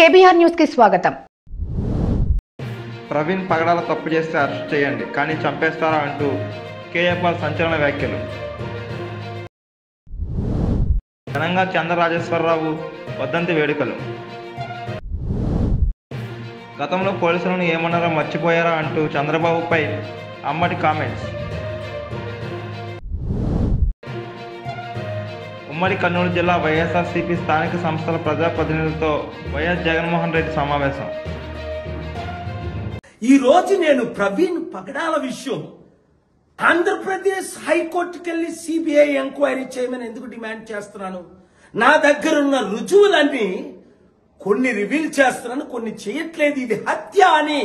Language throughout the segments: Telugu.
కేబీఆర్ న్యూస్ కి స్వాగతం. ప్రవీణ్ పగడాల తప్పు చేస్తే అరెస్ట్ చేయండి కానీ చంపేస్తారా అంటూ కేఏపాల్ సంచలన వ్యాఖ్యలు. ఘనంగా చంద్రరాజేశ్వరరావు వర్ధంతి వేడుకలు. గతంలో పోలీసులను ఏమన్నారో మర్చిపోయారా అంటూ చంద్రబాబుపై అమ్మటి కామెంట్స్. ఉమ్మడి కర్నూలు జిల్లా వైఎస్ఆర్సీపీ స్థానిక సంస్థల ప్రజాప్రతినిధులతో వైఎస్ జగన్మోహన్ రెడ్డి సమావేశం. ఈ రోజు నేను ప్రవీణ్ పగడాల విషయం ఆంధ్రప్రదేశ్ హైకోర్టుకి వెళ్లి సిబిఐ ఎంక్వైరీ చేయమని ఎందుకు డిమాండ్ చేస్తున్నాను? నా దగ్గరున్న రుజువులన్నీ కొన్ని రివీల్ చేస్తున్నాను, కొన్ని చేయట్లేదు. ఇది హత్య అని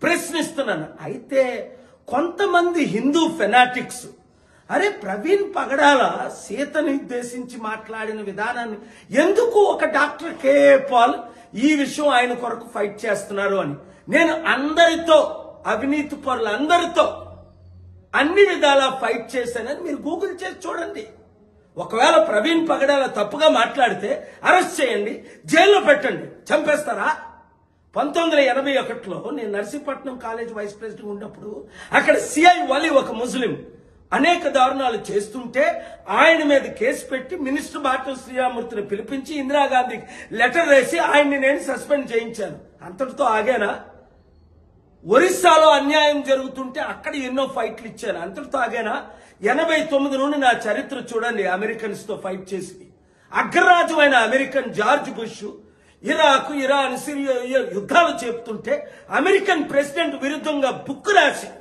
ప్రశ్నిస్తున్నాను. అయితే కొంతమంది హిందూ ఫెనాటిక్స్ అరే ప్రవీణ్ పగడాల సీతను ఉద్దేశించి మాట్లాడిన విధానాన్ని ఎందుకు ఒక డాక్టర్ కేఏ పాల్ ఈ విషయం ఆయన కొరకు ఫైట్ చేస్తున్నారు అని నేను అందరితో, అవినీతి పరులందరితో అన్ని విధాలా ఫైట్ చేశానని మీరు గూగుల్ చేసి చూడండి. ఒకవేళ ప్రవీణ్ పగడాల తప్పుగా మాట్లాడితే అరెస్ట్ చేయండి, జైల్లో పెట్టండి. చంపేస్తారా? 1981లో నేను నర్సీపట్నం కాలేజ్ వైస్ ప్రెసిడెంట్ ఉన్నప్పుడు అక్కడ సిఐ వలి ఒక ముస్లిం అనేక దారుణాలు చేస్తుంటే ఆయన మీద కేసు పెట్టి మినిస్టర్ బాటం శ్రీరామూర్తిని పిలిపించి ఇందిరాగాంధీకి లెటర్ వేసి ఆయన్ని నేను సస్పెండ్ చేయించాను. అంతటితో ఆగానా? ఒరిస్సాలో అన్యాయం జరుగుతుంటే అక్కడ ఎన్నో ఫైట్లు ఇచ్చాను. అంతటితో ఆగానా? 89 నుండి నా చరిత్ర చూడండి. అమెరికన్స్ తో ఫైట్ చేసి అగ్రరాజు అయిన American George bush Iraq, Iran, Syria యుద్ధాలు చెప్తుంటే అమెరికన్ ప్రెసిడెంట్ విరుద్ధంగా బుక్ రాసి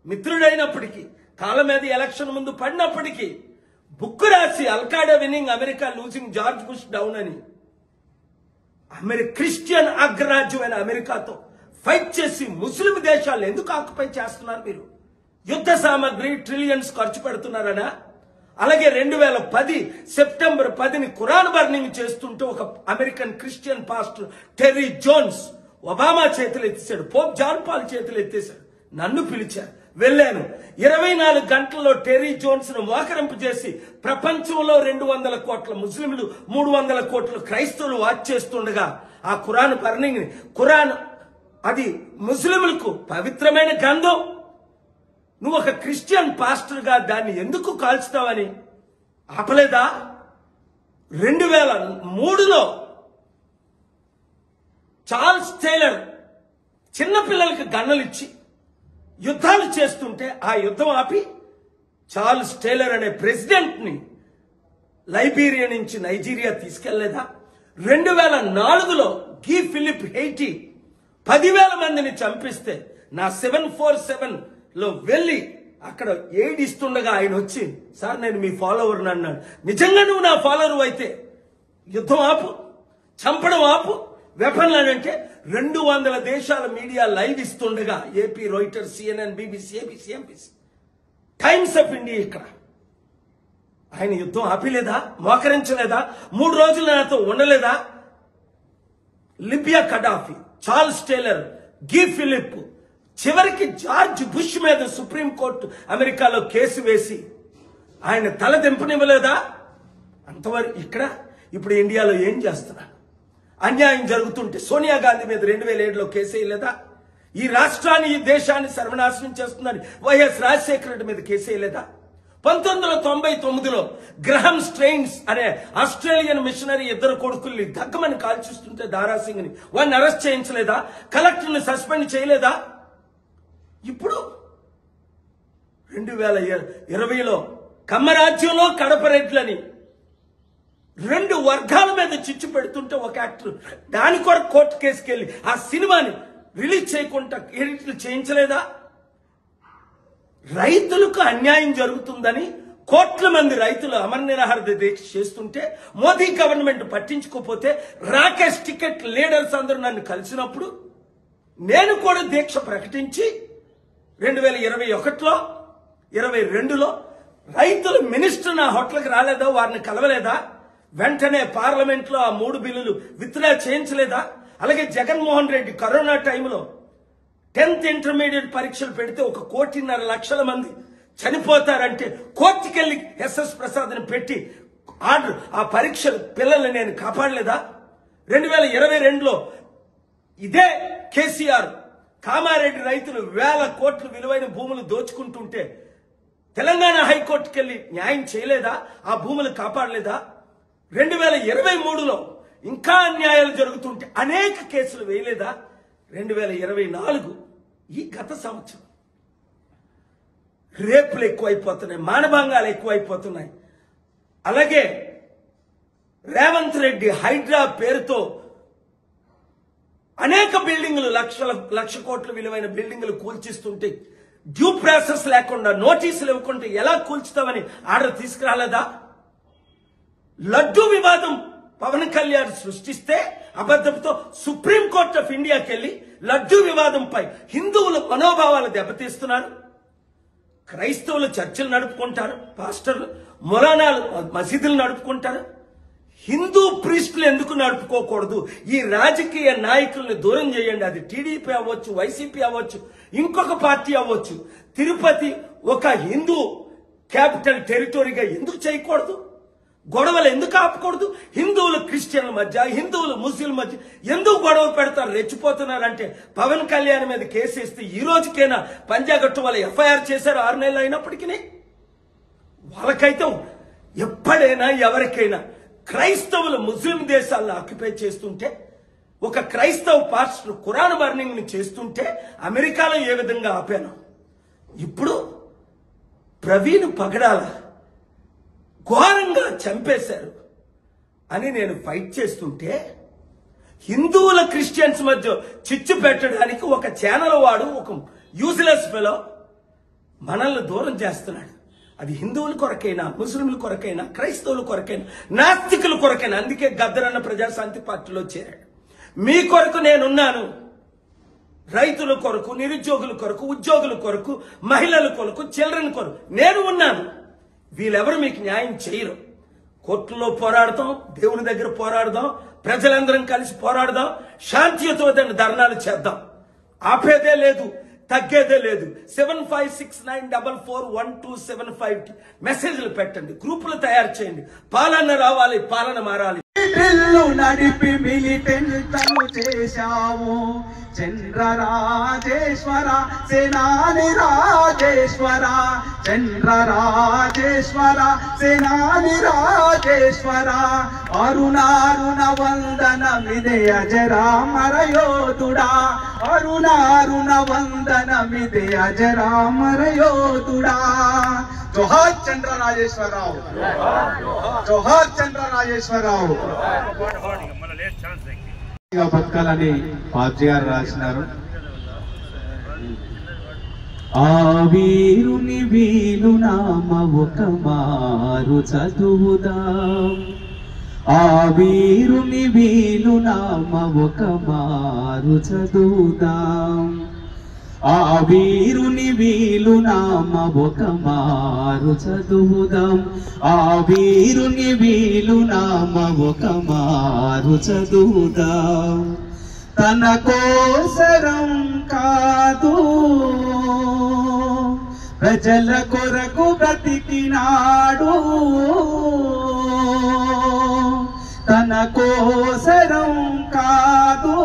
మిత్రుడైనప్పటికీ కాళ్ళ మీద ఎలక్షన్ ముందు పడినప్పటికీ బుక్ రాసి Al Qaeda winning, America losing, George Bush down అని క్రిస్టియన్ అగ్రరాజ్యమైన అమెరికాతో ఫైట్ చేసి ముస్లిం దేశాలు ఎందుకు ఆక్యుపై చేస్తున్నారు? మీరు యుద్ధ సామాగ్రి ట్రిలియన్స్ ఖర్చు పెడుతున్నారనా? అలాగే 2010 సెప్టెంబర్ 10ని ఖురాన్ బర్నింగ్ చేస్తుంటే ఒక American Christian pastor Terry Jones Obama చేతులు ఎత్తేశాడు, పోప్ జాన్ పాల్ చేతులు ఎత్తేశాడు. నన్ను పిలిచారు, వెళ్ళాను. 24 గంటల్లో టెర్రీ జోన్స్ ను మోకరింపు చేసి ప్రపంచంలో 200 కోట్ల ముస్లింలు, 300 కోట్ల క్రైస్తవులు వాచ్ చేస్తుండగా ఆ ఖురాన్ బర్నింగ్ ని, ఖురాన్ అది ముస్లింలకు పవిత్రమైన గ్రంథం, నువ్వు ఒక క్రిస్టియన్ పాస్టర్ గా దాన్ని ఎందుకు కాల్చుతావని ఆపలేదా? 2003లో చార్ల్స్ టైలర్ చిన్నపిల్లలకి గన్నలు ఇచ్చి యుద్ధాలు చేస్తుంటే ఆ యుద్ధం ఆపి చార్ల్స్ టైలర్ అనే ప్రెసిడెంట్ ని లైబీరియా నుంచి నైజీరియా తీసుకెళ్లేదా? 2004లో గీ ఫిలిప్ హెయిటీ 10,000 మందిని చంపిస్తే నా 747లో వెళ్లి అక్కడ ఎయిడ్ ఇస్తుండగా ఆయన వచ్చి, సార్ నేను మీ ఫాలోవర్ అన్నాడు. నిజంగా నువ్వు నా ఫాలోవర్ అయితే యుద్ధం ఆపు, చంపడం ఆపు, వెపన్లు అంటే 200 దేశాల మీడియా లైవ్ ఇస్తుండగా AP, Reuters, CNN, BBC, ABC, MBC, Times of India ఇక్కడ ఆయన యుద్ధం ఆపిలేదా? మోకరించలేదా? 3 రోజులు నాతో ఉండలేదా? Libya Gaddafi, Charles Taylor, Guy Philip, చివరికి జార్జ్ బుష్ మీద సుప్రీంకోర్టు అమెరికాలో కేసు వేసి ఆయన తల దింపనివ్వలేదా? అంతవరకు ఇక్కడ ఇప్పుడు ఇండియాలో ఏం చేస్తున్నారు? అన్యాయం జరుగుతుంటే సోనియా గాంధీ మీద 2007లో కేసు వేయలేదా? ఈ రాష్ట్రాన్ని, ఈ దేశాన్ని సర్వనాశనం చేస్తుందని వైఎస్ రాజశేఖర రెడ్డి మీద కేసు వేయలేదా? 1999లో గ్రహం స్ట్రెయిన్స్ అనే ఆస్ట్రేలియన్ మిషనరీ 2 కొడుకుల్ని దగ్గమని కాల్చిస్తుంటే దారాసింగ్ ని వాడిని అరెస్ట్ చేయించలేదా? కలెక్టర్ని సస్పెండ్ చేయలేదా? ఇప్పుడు 2020లో కమ్మరాజ్యంలో కడప రెడ్లని 2 వర్గాల మీద చిచ్చు పెడుతుంటే ఒక యాక్టర్ దాని కొరకు కోర్టు కేసుకెళ్లి ఆ సినిమాని రిలీజ్ చేయకుండా ఎడిట్లు చేయించలేదా? రైతులకు అన్యాయం జరుగుతుందని కోట్ల మంది రైతులు అమర నిరాహార దీక్ష చేస్తుంటే మోదీ గవర్నమెంట్ పట్టించుకోకపోతే రాకేష్ టికెట్ లీడర్స్ అందరూ నన్ను కలిసినప్పుడు నేను కూడా దీక్ష ప్రకటించి 2021లో 22లో రైతులు మినిస్టర్ నా హోటల్కి రాలేదా? వారిని కలవలేదా? వెంటనే పార్లమెంట్ లో ఆ 3 బిల్లులు విత్డ్రా చేయించలేదా? అలాగే జగన్మోహన్ రెడ్డి కరోనా టైంలో 10th ఇంటర్మీడియట్ పరీక్షలు పెడితే 1.5 కోట్ల మంది చనిపోతారంటే కోర్టుకెళ్లి ఎస్ఎస్ ప్రసాద్ని పెట్టి ఆర్డర్ ఆ పరీక్షలు పిల్లల్ని నేను కాపాడలేదా? 2022లో ఇదే కేసీఆర్ కామారెడ్డి రైతులు 1000 కోట్ల విలువైన భూములు దోచుకుంటుంటే తెలంగాణ హైకోర్టుకి వెళ్ళి న్యాయం చేయలేదా? ఆ భూములు కాపాడలేదా? 2023లో ఇంకా అన్యాయాలు జరుగుతుంటే అనేక కేసులు వేయలేదా? 2024 ఈ గత సంవత్సరం రేపులు ఎక్కువైపోతున్నాయి, మానభంగాలు ఎక్కువైపోతున్నాయి. అలాగే రేవంత్ రెడ్డి హైడ్రా పేరుతో అనేక బిల్డింగులు లక్ష కోట్ల విలువైన బిల్డింగులు కూల్చిస్తుంటే డ్యూ ప్రాసెస్ లేకుండా నోటీసులు ఇవ్వకుండా ఎలా కూల్చుతామని ఆర్డర్ తీసుకురాలేదా? లడ్డూ వివాదం పవన్ కళ్యాణ్ సృష్టిస్తే అబద్ధంతో సుప్రీంకోర్టు ఆఫ్ ఇండియాకి వెళ్ళి లడ్డూ వివాదంపై హిందువుల మనోభావాలు దెబ్బతీస్తున్నారు. క్రైస్తవులు చర్చలు నడుపుకుంటారు, పాస్టర్లు మొలానాలు మసీదులు నడుపుకుంటారు. హిందూ ప్రీస్టులు ఎందుకు నడుపుకోకూడదు? ఈ రాజకీయ నాయకుల్ని దూరం చేయండి. అది టీడీపీ అవ్వచ్చు, వైసీపీ అవ్వచ్చు, ఇంకొక పార్టీ అవ్వచ్చు. తిరుపతి ఒక హిందూ క్యాపిటల్ టెరిటరీగా ఎందుకు చేయకూడదు? గొడవలు ఎందుకు ఆపకూడదు? హిందువులు క్రిస్టియన్ల మధ్య, హిందువులు ముస్లింల మధ్య ఎందుకు గొడవ పెడతారు, రెచ్చిపోతున్నారంటే పవన్ కళ్యాణ్ మీద కేసు ఇస్తే ఈ రోజుకైనా పంజాగట్టు వాళ్ళు ఎఫ్ఐఆర్ చేశారు 6 నెలలు అయినప్పటికీ. వాళ్ళకైతే ఎప్పుడైనా ఎవరికైనా క్రైస్తవులు ముస్లిం దేశాలను ఆక్యుపై చేస్తుంటే, ఒక క్రైస్తవ పాస్టర్ ఖురాన్ బర్నింగ్ ని చేస్తుంటే అమెరికాలో ఏ విధంగా ఆపాను, ఇప్పుడు ప్రవీణ్ పగడాల ఘోరంగా చంపేశారు అని నేను ఫైట్ చేస్తుంటే, హిందువుల క్రిస్టియన్స్ మధ్య చిచ్చు పెట్టడానికి ఒక ఛానల్ వాడు, ఒక యూజ్లెస్ ఫెలో మనల్ని దూరం చేస్తున్నాడు. అది హిందువుల కొరకైనా, ముస్లింల కొరకైనా, క్రైస్తవుల కొరకైనా, నాస్తికుల కొరకైనా. అందుకే గద్దరన్న ప్రజాశాంతి పార్టీలో చేరాడు. మీ కొరకు నేనున్నాను. రైతుల కొరకు, నిరుద్యోగుల కొరకు, ఉద్యోగుల కొరకు, మహిళల కొరకు, చిల్డ్రన్ కొరకు నేను ఉన్నాను. వీళ్ళెవరు మీకు న్యాయం చేయరు. కోర్టులో పోరాడదాం, దేవుని దగ్గర పోరాడదాం, ప్రజలందరం కలిసి పోరాడదాం, శాంతియుతమైన ధర్నాలు చేద్దాం. ఆపేదే లేదు, తగ్గేదే లేదు. 7569441275 మెసేజ్లు పెట్టండి, గ్రూపులు తయారు చేయండి. పాలన రావాలి, పాలన మారాలి. నడిపి మిలిటెంట్లను చేశావు చంద్రరాజేశ్వర, సేనాని రాజేశ్వర, చంద్రరాజేశ్వర, సేనాని రాజేశ్వర. అరుణారుణ వందనమిదే అజరామర యోధుడా, అరుణారుణ వందనమిదే అజరామర యోధుడా. జోహార్ చంద్రరాజేశ్వరరావు, జోహార్ చంద్రరాజేశ్వరరావు. బతకాలని పార్టీ గారు రాసినారు. ఆ వీరుని వీలునామ ఒక మారు చదువుదాం, ఆ వీరుని వీలునామ ఒక మారు చదువుదాం, ఆ వీరుని వీలునామ ఒక మారు చదువుదాం, ఆ వీరుని వీలునామ ఒక మారు చదువుదాం. తన కోసరం కాదు, ప్రజల కొరకు బ్రతికినాడు, తన కోసరం కాదు,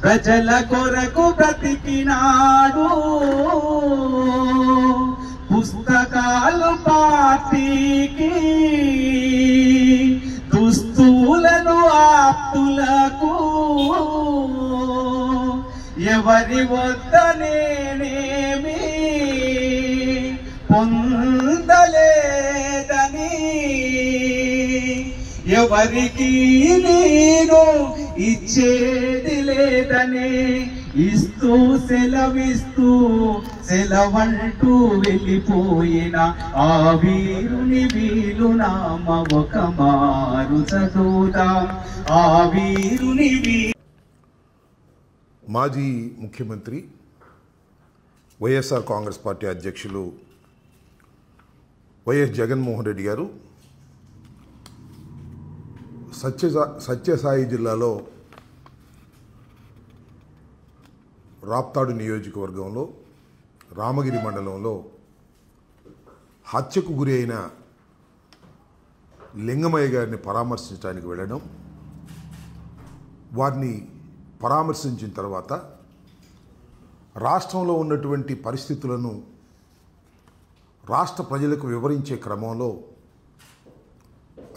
ప్రజల కొరకు బ్రతికినాడు. పుస్తకాలు పార్టీకి, దుస్తులను ఆప్తులకు, ఎవరి వద్ద నేనేమి పొందలేదని, ఎవరికి నేను ఇచ్చేది లేదని, ఇస్తూ సెలవిస్తూ సెలవంటూ వెళ్ళిపోయిన ఆ వీరుని వీలునామ ఒక మారు చదువుదాం, ఆ వీరుని మాజీ ముఖ్యమంత్రి వైఎస్ఆర్ కాంగ్రెస్ పార్టీ అధ్యక్షులు వైఎస్ జగన్మోహన్ రెడ్డి గారు సత్యసాయి జిల్లాలో రాప్తాడు నియోజకవర్గంలో రామగిరి మండలంలో హత్యకు గురి అయిన లింగమయ్య గారిని పరామర్శించడానికి వెళ్ళడం, వారిని పరామర్శించిన తర్వాత రాష్ట్రంలో ఉన్నటువంటి పరిస్థితులను రాష్ట్ర ప్రజలకు వివరించే క్రమంలో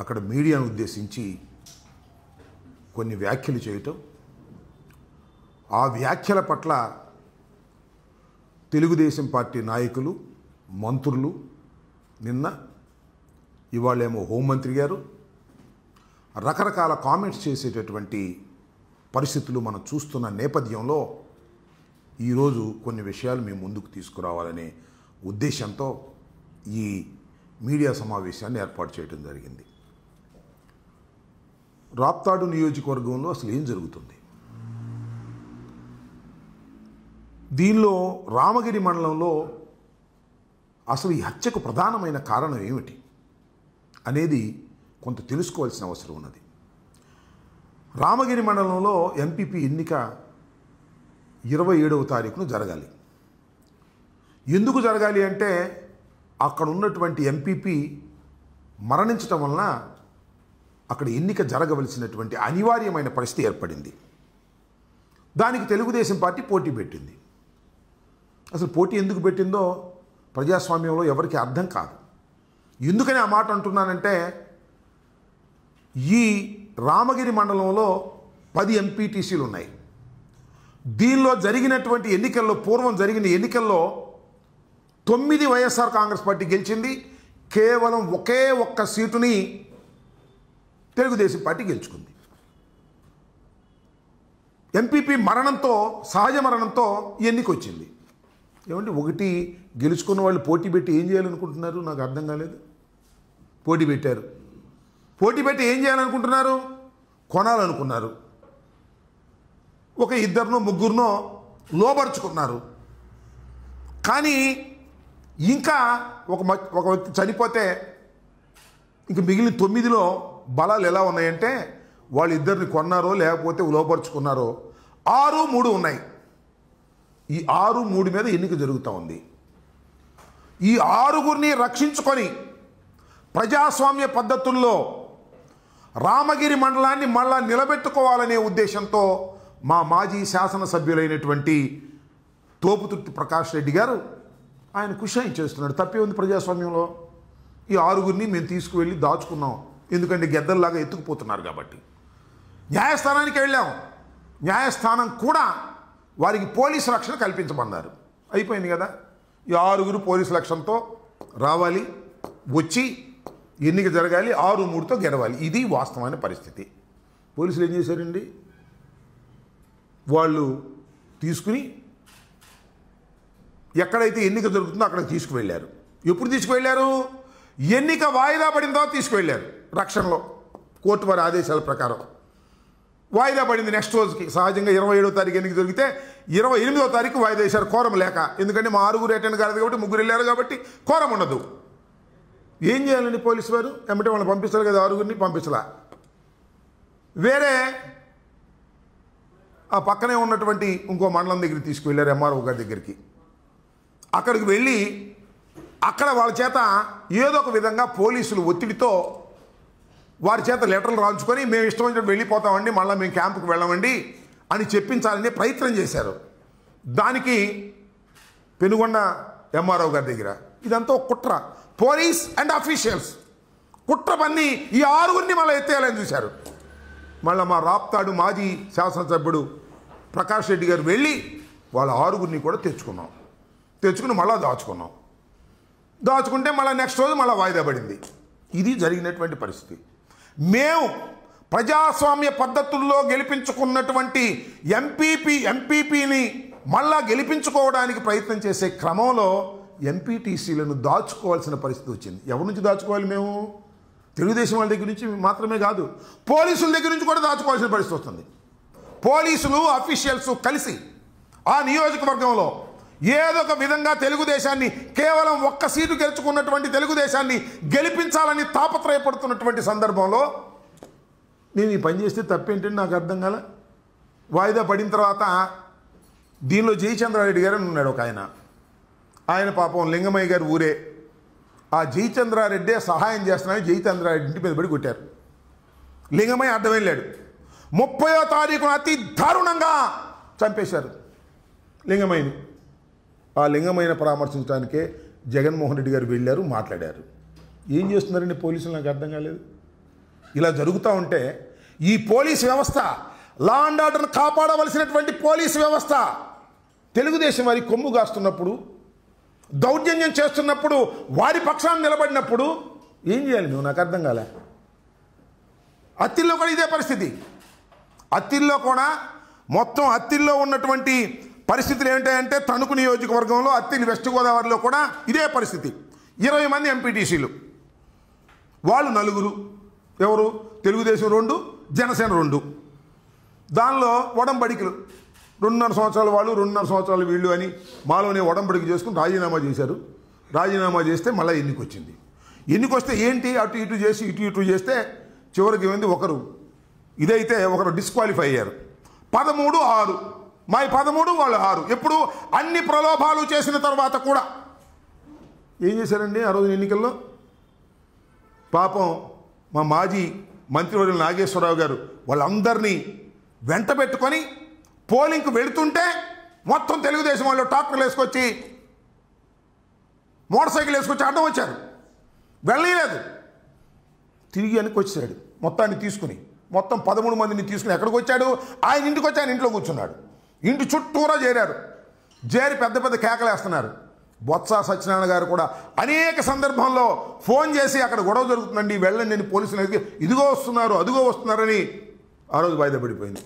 అక్కడ మీడియాను ఉద్దేశించి కొన్ని వ్యాఖ్యలు చేయటం, ఆ వ్యాఖ్యల పట్ల తెలుగుదేశం పార్టీ నాయకులు, మంత్రులు, నిన్న ఇవాళేమో హోంమంత్రి గారు రకరకాల కామెంట్స్ చేసేటటువంటి పరిస్థితులు మనం చూస్తున్న నేపథ్యంలో ఈరోజు కొన్ని విషయాలు మేము ముందుకు తీసుకురావాలనే ఉద్దేశంతో ఈ మీడియా సమావేశాన్ని ఏర్పాటు చేయడం జరిగింది. రాప్తాడు నియోజకవర్గంలో అసలు ఏం జరుగుతుంది, దీనిలో రామగిరి మండలంలో అసలు ఈ హత్యకు ప్రధానమైన కారణం ఏమిటి అనేది కొంత తెలుసుకోవాల్సిన అవసరం ఉన్నది. రామగిరి మండలంలో ఎంపీపీ ఎన్నిక 27వ తారీఖున జరగాలి. ఎందుకు జరగాలి అంటే అక్కడ ఉన్నటువంటి ఎంపీపీ మరణించటం వలన అక్కడ ఎన్నిక జరగవలసినటువంటి అనివార్యమైన పరిస్థితి ఏర్పడింది. దానికి తెలుగుదేశం పార్టీ పోటీ పెట్టింది. అసలు పోటీ ఎందుకు పెట్టిందో ప్రజాస్వామ్యంలో ఎవరికి అర్థం కాదు. ఎందుకని ఆ మాట అంటున్నానంటే, ఈ రామగిరి మండలంలో 10 ఎంపీటీసీలు ఉన్నాయి. దీనిలో జరిగినటువంటి ఎన్నికల్లో, పూర్వం జరిగిన ఎన్నికల్లో 9 వైఎస్ఆర్ కాంగ్రెస్ పార్టీ గెలిచింది. కేవలం ఒకే ఒక్క సీటుని తెలుగుదేశం పార్టీ గెలుచుకుంది. ఎంపీపీ మరణంతో, సహజ మరణంతో ఎన్నిక వచ్చింది. ఏమంటే ఒకటి గెలుచుకున్న వాళ్ళు పోటీ పెట్టి ఏం చేయాలనుకుంటున్నారు నాకు అర్థం కాలేదు. పోటీ పెట్టారు, పోటీ పెట్టి ఏం చేయాలనుకుంటున్నారు, కొనాలనుకున్నారు. ఒక 2-3 లోబరుచుకున్నారు. కానీ ఇంకా ఒక వ్యక్తి చనిపోతే ఇంక మిగిలిన 9లో బలాలు ఎలా ఉన్నాయంటే, వాళ్ళు 2ని కొన్నారో లేకపోతే లోపరుచుకున్నారో 6-3 ఉన్నాయి. ఈ 6-3 మీద ఎన్నిక జరుగుతూ ఉంది. ఈ 6గురిని రక్షించుకొని ప్రజాస్వామ్య పద్ధతుల్లో రామగిరి మండలాన్ని మళ్ళా నిలబెట్టుకోవాలనే ఉద్దేశంతో మా మాజీ శాసనసభ్యులైనటువంటి తోపుతుర్తి ప్రకాష్ రెడ్డి గారు ఆయన కృషి చేస్తున్నాడు. తప్పే ఉంది ప్రజాస్వామ్యంలో. ఈ 6గురిని మేము తీసుకువెళ్ళి దాచుకున్నాం, ఎందుకంటే గెద్దల్లాగా ఎత్తుకుపోతున్నారు కాబట్టి. న్యాయస్థానానికి వెళ్ళాం, న్యాయస్థానం కూడా వారికి పోలీసు రక్షణ కల్పించమన్నారు. అయిపోయింది కదా. ఈ 6గురు పోలీసు రక్షణతో రావాలి, వచ్చి ఎన్నిక జరగాలి, 6-3తో గెలవాలి. ఇది వాస్తవమైన పరిస్థితి. పోలీసులు ఏం చేశారండి, వాళ్ళు తీసుకుని ఎక్కడైతే ఎన్నిక జరుగుతుందో అక్కడికి తీసుకువెళ్ళారు. ఎప్పుడు తీసుకువెళ్ళారు, ఎన్నిక వాయిదా పడిన తర్వాత తీసుకువెళ్ళారు. రక్షణలో కోర్టు వారి ఆదేశాల ప్రకారం వాయిదా పడింది నెక్స్ట్ రోజుకి. సహజంగా 27వ తారీఖు ఎన్నిక జరిగితే 28వ తారీఖు వాయిదా వేశారు, కోరం లేక. ఎందుకంటే మా 6గురు అటెండ్ కాలేదు కాబట్టి, 3 వెళ్ళారు కాబట్టి కోరం ఉండదు. ఏం చేయాలండి పోలీసు వారు, ఏమంటే వాళ్ళని పంపిస్తారు కదా, 6గురిని పంపించలా. వేరే ఆ పక్కనే ఉన్నటువంటి ఇంకో మండలం దగ్గరికి తీసుకువెళ్ళారు, ఎంఆర్ఓ గారి దగ్గరికి. అక్కడికి వెళ్ళి అక్కడ వాళ్ళ చేత ఏదో ఒక విధంగా పోలీసులు ఒత్తిడితో వారి చేత లెటర్లు రాయించుకొని మేము ఇష్టం వచ్చినట్టు వెళ్ళిపోతామండి, మళ్ళీ మేము క్యాంపుకి వెళ్ళమండి అని చెప్పించాలని ప్రయత్నం చేశారు. దానికి పెనుగొండ ఎంఆర్ఓ గారి దగ్గర ఇదంతా ఒక కుట్ర. పోలీస్ అండ్ అఫీషియల్స్ కుట్ర పన్ని ఈ 6గురిని మళ్ళీ ఎత్తేయాలని చూశారు. మళ్ళీ మా రాప్తాడు మాజీ శాసనసభ్యుడు ప్రకాష్ రెడ్డి గారు వెళ్ళి వాళ్ళ 6గురిని కూడా తెచ్చుకుని మళ్ళీ దాచుకుంటే మళ్ళీ నెక్స్ట్ రోజు మళ్ళీ వాయిదా పడింది. ఇది జరిగినటువంటి పరిస్థితి. మేము ప్రజాస్వామ్య పద్ధతుల్లో గెలిపించుకున్నటువంటి ఎంపీపీని మళ్ళా గెలిపించుకోవడానికి ప్రయత్నం చేసే క్రమంలో ఎంపీటీసీలను దాచుకోవాల్సిన పరిస్థితి వచ్చింది. ఎవరి నుంచి దాచుకోవాలి మేము? తెలుగుదేశం వాళ్ళ దగ్గర నుంచి మాత్రమే కాదు, పోలీసుల దగ్గర నుంచి కూడా దాచుకోవాల్సిన పరిస్థితి వస్తుంది. పోలీసులు అఫీషియల్స్ కలిసి ఆ నియోజకవర్గంలో ఏదో ఒక విధంగా తెలుగుదేశాన్ని, కేవలం 1 సీటు గెలుచుకున్నటువంటి తెలుగుదేశాన్ని గెలిపించాలని తాపత్రయపడుతున్నటువంటి సందర్భంలో మేము ఈ పని చేస్తే తప్పేంటంటే నాకు అర్థం కాల. వాయిదా పడిన తర్వాత దీనిలో జయచంద్రారెడ్డి గారు ఉన్నాడు ఒక ఆయన పాపం లింగమయ్య గారు ఊరే, ఆ జయచంద్రారెడ్డే సహాయం చేస్తున్నారని జయచంద్రారెడ్డి ఇంటి మీద పడి కొట్టారు. లింగమయ్య అడ్డం వెళ్ళాడు. 30వ తారీఖున అతి దారుణంగా చంపేశారు లింగమయ్యని. ఆ లింగమయ్యని పరామర్శించడానికే జగన్మోహన్ రెడ్డి గారు వెళ్ళారు, మాట్లాడారు. ఏం చేస్తున్నారండి పోలీసులు? నాకు అర్థం కాలేదు. ఇలా జరుగుతూ ఉంటే ఈ పోలీస్ వ్యవస్థ, లా అండ్ ఆర్డర్ను కాపాడవలసినటువంటి పోలీసు వ్యవస్థ తెలుగుదేశం వారి కొమ్ము కాస్తున్నప్పుడు, దౌర్జన్యం చేస్తున్నప్పుడు, వారి పక్షాన్ని నిలబడినప్పుడు ఏం చేయాలి నువ్వు? నాకు అర్థం కాలే. అత్తిల్లో కూడా ఇదే పరిస్థితి. అత్తిల్లో కూడా మొత్తం అత్తిల్లో ఉన్నటువంటి పరిస్థితులు ఏంటంటే తణుకు నియోజకవర్గంలో అత్తిలి వెస్ట్ గోదావరిలో కూడా ఇదే పరిస్థితి. 20 మంది ఎంపీటీసీలు, వాళ్ళు 4. ఎవరు? తెలుగుదేశం 2, జనసేన 2. దానిలో ఒడంబడికలు 2.5 సంవత్సరాలు వాళ్ళు, 2.5 సంవత్సరాలు వీళ్ళు అని మాలోనే ఒడంబడికి చేసుకుని రాజీనామా చేశారు. రాజీనామా చేస్తే మళ్ళీ ఎన్నిక వచ్చింది. ఎన్నిక వస్తే ఏంటి అటు ఇటు చేసి ఇటు చేస్తే చివరికి ఏమైంది? ఒకరు ఇదైతే ఒకరు డిస్క్వాలిఫై అయ్యారు. 13-6, మా 13 వాళ్ళు 6. ఎప్పుడు? అన్ని ప్రలోభాలు చేసిన తర్వాత కూడా ఏం చేశారండి ఆ రోజు ఎన్నికల్లో? పాపం మా మాజీ మంత్రివర్యులు నాగేశ్వరరావు గారు వాళ్ళందరినీ వెంట పెట్టుకొని పోలింగ్కి వెళుతుంటే మొత్తం తెలుగుదేశం వాళ్ళు ట్రాక్టర్లు వేసుకొచ్చి, మోటార్ సైకిల్ వేసుకొచ్చి అడ్డం వచ్చారు. వెళ్ళలేదు, తిరిగి వెనక్కి వచ్చాడు. మొత్తాన్ని తీసుకుని, మొత్తం 13 మందిని తీసుకుని ఎక్కడికి వచ్చాడు? ఆయన ఇంటికి వచ్చి ఆయన ఇంట్లో కూర్చున్నాడు. ఇంటి చుట్టూరా చేరారు. చేరి పెద్ద పెద్ద కేకలేస్తున్నారు. బొత్స సత్యనారాయణ గారు కూడా అనేక సందర్భంలో ఫోన్ చేసి అక్కడ గొడవ జరుగుతుందండి, వెళ్ళండి నేను పోలీసులకి, ఇదిగో వస్తున్నారు అదిగో వస్తున్నారని ఆ రోజు వాయిదా పడిపోయింది.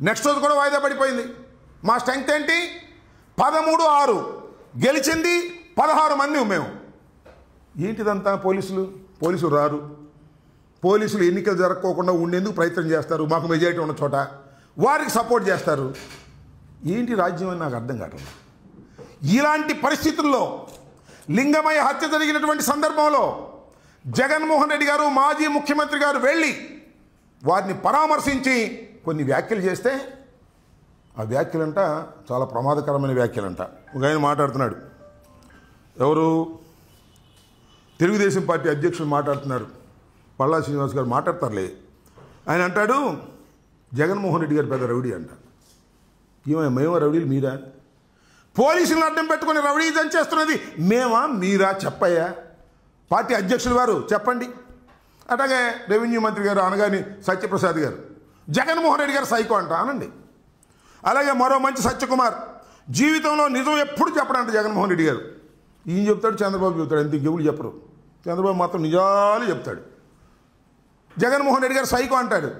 నెక్స్ట్ రోజు కూడా వాయిదా పడిపోయింది. మా స్ట్రెంగ్త్ ఏంటి? 13-6 గెలిచింది 16 మంది మేము. ఏంటిదంతా? పోలీసులు రారు. పోలీసులు ఎన్నికలు జరగకోకుండా ఉండేందుకు ప్రయత్నం చేస్తారు. మాకు మెజారిటీ ఉన్న చోట వారికి సపోర్ట్ చేస్తారు. ఏంటి రాజ్యం అని నాకు అర్థం కావట్లేదు. ఇలాంటి పరిస్థితుల్లో లింగమయ్య హత్య జరిగినటువంటి సందర్భంలో జగన్మోహన్ రెడ్డి గారు, మాజీ ముఖ్యమంత్రి గారు వెళ్ళి వారిని పరామర్శించి కొన్ని వ్యాఖ్యలు చేస్తే ఆ వ్యాఖ్యలంట చాలా ప్రమాదకరమైన వ్యాఖ్యలంట. ఒక ఆయన మాట్లాడుతున్నాడు. ఎవరు? తెలుగుదేశం పార్టీ అధ్యక్షులు మాట్లాడుతున్నారు. పల్లా శ్రీనివాస్ గారు మాట్లాడతారులే. ఆయన అంటాడు జగన్మోహన్ రెడ్డి గారు పెద్ద రౌడీ అంట. మేము రౌడీలు మీరా? పోలీసులను అడ్డం పెట్టుకుని రౌడీజం చేస్తున్నది మేమా మీరా? చెప్పయ్యా పార్టీ అధ్యక్షులు వారు చెప్పండి. అట్లాగే రెవెన్యూ మంత్రి గారు అనగాని సత్యప్రసాద్ గారు జగన్మోహన్ రెడ్డి గారు సైకో అంట అనండి. అలాగే మరో మంచి సత్యకుమార్ జీవితంలో నిజం ఎప్పుడు చెప్పడంట జగన్మోహన్ రెడ్డి గారు. ఈయన చెప్తాడు, చంద్రబాబు చెప్తాడు, ఎంత ఇంకెప్పుడు చెప్పరు. చంద్రబాబు మాత్రం నిజాలు చెప్తాడు. జగన్మోహన్ రెడ్డి గారు సైకో అంటాడు.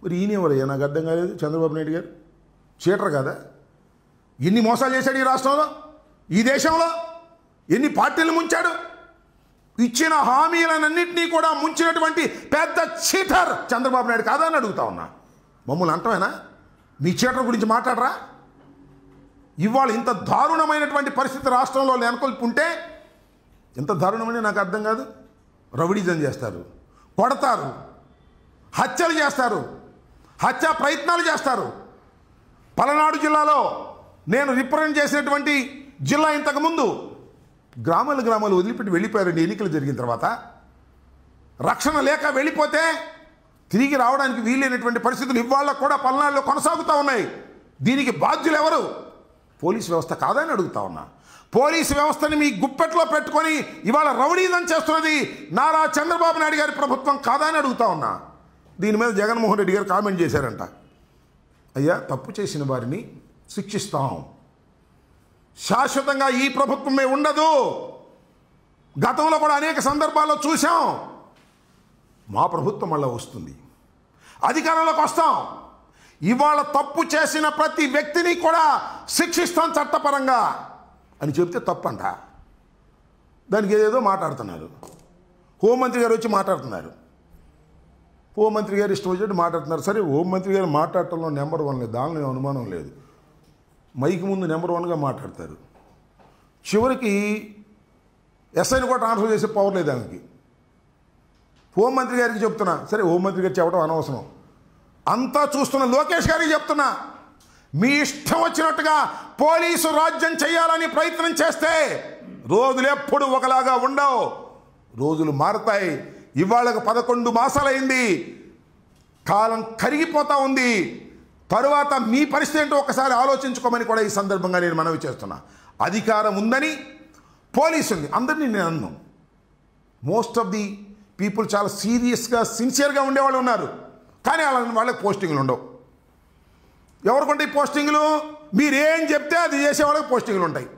మరి ఈయన ఎవరయ్యా? నాకు అర్థం కాలేదు. చంద్రబాబు నాయుడు గారు చీటర్ కదా? ఎన్ని మోసాలు చేశాడు ఈ రాష్ట్రంలో, ఈ దేశంలో? ఎన్ని పార్టీలు ముంచాడు? ఇచ్చిన హామీలన్నింటినీ కూడా ముంచినటువంటి పెద్ద చీటర్ చంద్రబాబు నాయుడు కాదా అని అడుగుతా ఉన్నా. మమ్మల్ని అంటమేనా? మీ చీటర్ గురించి మాట్లాడరా? ఇవాళ ఇంత దారుణమైనటువంటి పరిస్థితి రాష్ట్రంలో నెలకొల్పుంటే ఎంత దారుణమని నాకు అర్థం కాదు. రౌడీజం చేస్తారు, కొడతారు, హత్యలు చేస్తారు, హత్యా ప్రయత్నాలు చేస్తారు. పలనాడు జిల్లాలో నేను రిప్రజెంట్ చేసినటువంటి జిల్లా ఇంతకుముందు గ్రామాలు వదిలిపెట్టి వెళ్ళిపోయారండి. ఎన్నికలు జరిగిన తర్వాత రక్షణ లేక వెళ్ళిపోతే తిరిగి రావడానికి వీలైనటువంటి పరిస్థితులు ఇవాళ కూడా పల్నాడులో కొనసాగుతూ ఉన్నాయి. దీనికి బాధ్యులు ఎవరు? పోలీసు వ్యవస్థ కాదని అడుగుతా ఉన్నా. పోలీసు వ్యవస్థని మీ గుప్పెట్లో పెట్టుకొని ఇవాళ రౌడీజం చేస్తున్నది నారా చంద్రబాబు నాయుడు గారి ప్రభుత్వం కాదని అడుగుతా ఉన్నా. దీని మీద జగన్మోహన్ రెడ్డి గారు కామెంట్ చేశారంట. అయ్యా, తప్పు చేసిన వారిని శిక్షిస్తాం, శాశ్వతంగా ఈ ప్రభుత్వమే ఉండదు. గతంలో కూడా అనేక సందర్భాల్లో చూసాం. మా ప్రభుత్వం మళ్ళీ వస్తుంది, అధికారంలోకి వస్తాం, ఇవాళ తప్పు చేసిన ప్రతి వ్యక్తిని కూడా శిక్షిస్తాం చట్టపరంగా అని చెప్తే తప్పంట. దానికి ఏదేదో మాట్లాడుతున్నారు. హోంమంత్రి గారు వచ్చి మాట్లాడుతున్నారు. హోంమంత్రి గారు ఇష్టం వచ్చేట్టు మాట్లాడుతున్నారు. సరే, హోంమంత్రి గారు మాట్లాడటంలో నెంబర్ 1 లేదు, దానిలో అనుమానం లేదు. మైక్ ముందు నెంబర్ 1గా మాట్లాడతారు. చివరికి ఎస్ఐని కూడా ట్రాన్స్ఫర్ చేసే పవర్ లేదు దానికి. హోంమంత్రి గారికి చెప్తున్నా, సరే హోంమంత్రి గారు చెప్పడం అనవసరం, అంతా చూస్తున్న లోకేష్ గారికి చెప్తున్నా, మీ ఇష్టం వచ్చినట్టుగా పోలీసు రాజ్యం చేయాలని ప్రయత్నం చేస్తే రోజులు ఎప్పుడు ఒకలాగా ఉండవు, రోజులు మారుతాయి. ఇవాళకు 11 మాసాలైంది, కాలం కరిగిపోతా ఉంది. తరువాత మీ పరిస్థితి ఏంటో ఒకసారి ఆలోచించుకోమని కూడా ఈ సందర్భంగా నేను మనవి చేస్తున్నా. అధికారం ఉందని పోలీసు ఉంది, అందరినీ నేను అన్నాను. మోస్ట్ ఆఫ్ ది పీపుల్ చాలా సీరియస్గా సిన్సియర్గా ఉండేవాళ్ళు ఉన్నారు, కానీ వాళ్ళకి పోస్టింగ్లు ఉండవు. ఎవరికంటే పోస్టింగ్లు మీరేం చెప్తే అది చేసే వాళ్ళకి పోస్టింగ్లు ఉంటాయి.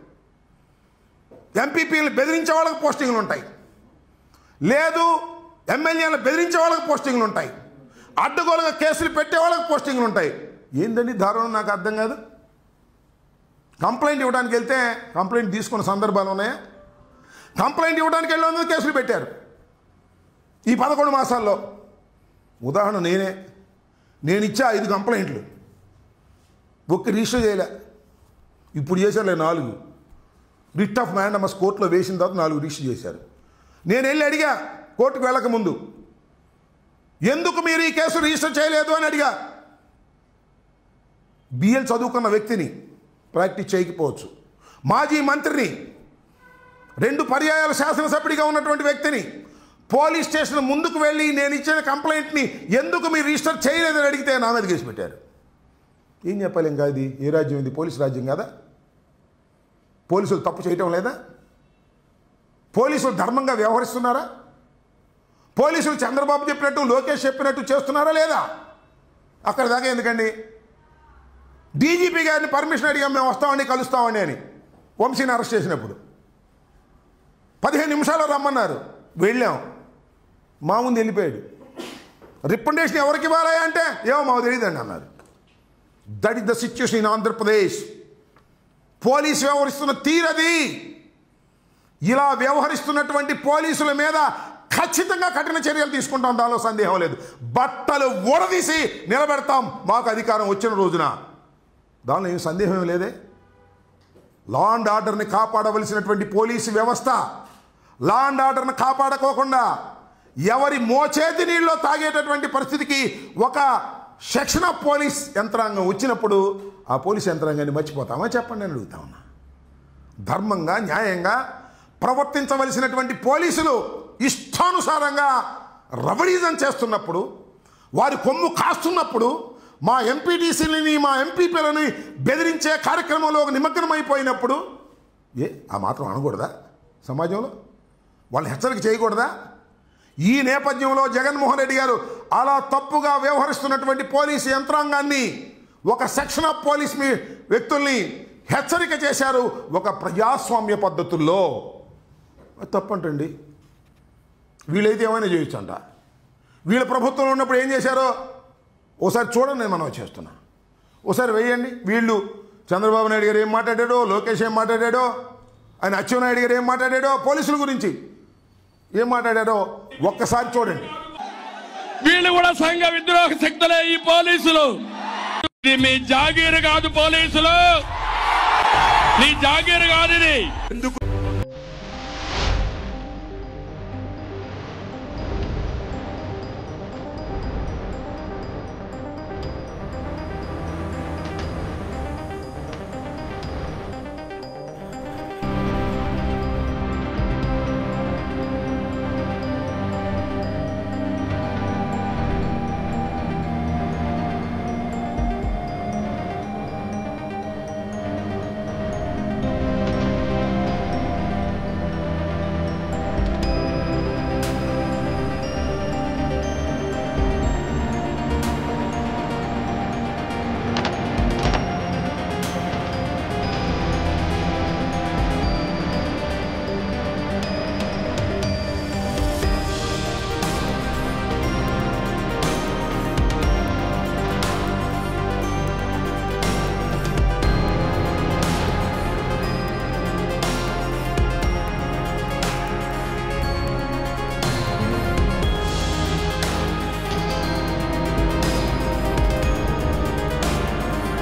ఎంపీపీలు బెదిరించే వాళ్ళకి పోస్టింగ్లు ఉంటాయి, లేదు ఎమ్మెల్యేలు బెదిరించే వాళ్ళకి పోస్టింగ్లు ఉంటాయి, అడ్డగోలుగా కేసులు పెట్టే వాళ్ళకి పోస్టింగ్లు ఉంటాయి. ఏందండి దారుణం, నాకు అర్థం కాదు. కంప్లైంట్ ఇవ్వడానికి వెళ్తే కంప్లైంట్ తీసుకున్న సందర్భాలు ఉన్నాయా? కంప్లైంట్ ఇవ్వడానికి వెళ్ళి కేసులు పెట్టారు ఈ 11 మాసాల్లో. ఉదాహరణ నేను ఇచ్చా 5 కంప్లైంట్లు, ఒక్క రిజిస్టర్ చేయలే. ఇప్పుడు చేశారులే 4. రిట్ ఆఫ్ మ్యాండమస్ కోర్టులో వేసిన తర్వాత 4 రిజిస్టర్ చేశారు. నేను వెళ్ళి అడిగా కోర్టుకు వెళ్ళకముందు, ఎందుకు మీరు ఈ కేసు రిజిస్టర్ చేయలేదు అని అడిగా. బిఎల్ చదువుకున్న వ్యక్తిని, ప్రాక్టీస్ చేయకపోవచ్చు, మాజీ మంత్రిని, 2 పర్యాయాల శాసనసభ్యుడిగా ఉన్నటువంటి వ్యక్తిని పోలీస్ స్టేషన్ ముందుకు వెళ్ళి నేను ఇచ్చిన కంప్లైంట్ని ఎందుకు మీరు రిజిస్టర్ చేయలేదని అడిగితే నా మీద కేసు పెట్టారు. ఏం చెప్పాలి ఇంకా? ఇది ఏ రాజ్యం? ఇది పోలీసు రాజ్యం కదా? పోలీసులు తప్పు చేయటం లేదా? పోలీసులు ధర్మంగా వ్యవహరిస్తున్నారా? పోలీసులు చంద్రబాబు చెప్పినట్టు లోకేష్ చెప్పినట్టు చేస్తున్నారా లేదా? అక్కడ దాకా ఎందుకండి? డీజీపీ గారిని పర్మిషన్ అడిగాం, మేము వస్తామండి కలుస్తామండి అని వంశీని అరెస్ట్ చేసినప్పుడు 15 నిమిషాలు రమ్మన్నారు, వెళ్ళాం, మా ముందు వెళ్ళిపోయాడు. రికమెండేషన్ ఎవరికి ఇవ్వాలి అంటే ఏమో మాకు తెలియదండి అన్నారు. That is the situation in Andhra Pradesh. Police వ్యవహరిస్తున్న తీరది. ఇలా వ్యవహరిస్తున్నటువంటి పోలీసుల మీద ఖచ్చితంగా కఠిన చర్యలు తీసుకుంటాం, దానిలో సందేహం లేదు. బట్టలు ఊడదీసి నిలబెడతాం మాకు అధికారం వచ్చిన రోజున, దానిలో ఏం సందేహం లేదే. లా అండ్ ఆర్డర్ని కాపాడవలసినటువంటి పోలీసు వ్యవస్థ లా అండ్ ఆర్డర్ని కాపాడుకోకుండా ఎవరి మోచేతి నీళ్ళలో తాగేటటువంటి పరిస్థితికి ఒక సెక్షన్ ఆఫ్ పోలీస్ యంత్రాంగం వచ్చినప్పుడు ఆ పోలీస్ యంత్రాంగాన్ని మర్చిపోతామా చెప్పండి అని అడుగుతా ఉన్నా. ధర్మంగా న్యాయంగా ప్రవర్తించవలసినటువంటి పోలీసులు ఇష్టానుసారంగా రవడీజం చేస్తున్నప్పుడు, వారి కొమ్ము కాస్తున్నప్పుడు, మా ఎంపీటీసీలని మా ఎంపీపీలని బెదిరించే కార్యక్రమంలో నిమగ్నమైపోయినప్పుడు ఆ మాత్రం అనకూడదా? సమాజంలో వాళ్ళని హెచ్చరిక చేయకూడదా? ఈ నేపథ్యంలో జగన్మోహన్ రెడ్డి గారు అలా తప్పుగా వ్యవహరిస్తున్నటువంటి పోలీసు యంత్రాంగాన్ని, ఒక సెక్షన్ ఆఫ్ పోలీస్ వ్యక్తుల్ని హెచ్చరిక చేశారు ఒక ప్రజాస్వామ్య పద్ధతుల్లో. తప్పంటండి. వీళ్ళైతే ఏమైనా చేయొచ్చంట. వీళ్ళ ప్రభుత్వంలో ఉన్నప్పుడు ఏం చేశారో ఓసారి చూడండి, నేను మనం చేస్తున్నా. ఓసారి వేయండి. వీళ్ళు చంద్రబాబు నాయుడు గారు ఏం మాట్లాడాడో, లోకేష్ ఏం మాట్లాడాడో, ఆయన అచ్చెన్నాయుడు గారు ఏం మాట్లాడాడో, పోలీసుల గురించి ఏం మాట్లాడాడో ఒక్కసారి చూడండి. వీళ్ళు కూడా సంఘ విద్రోహ శక్తులే ఈ పోలీసులు. ఇది మీ జాగీరు కాదు, పోలీసులు నీ జాగీరు కాదు ఇది.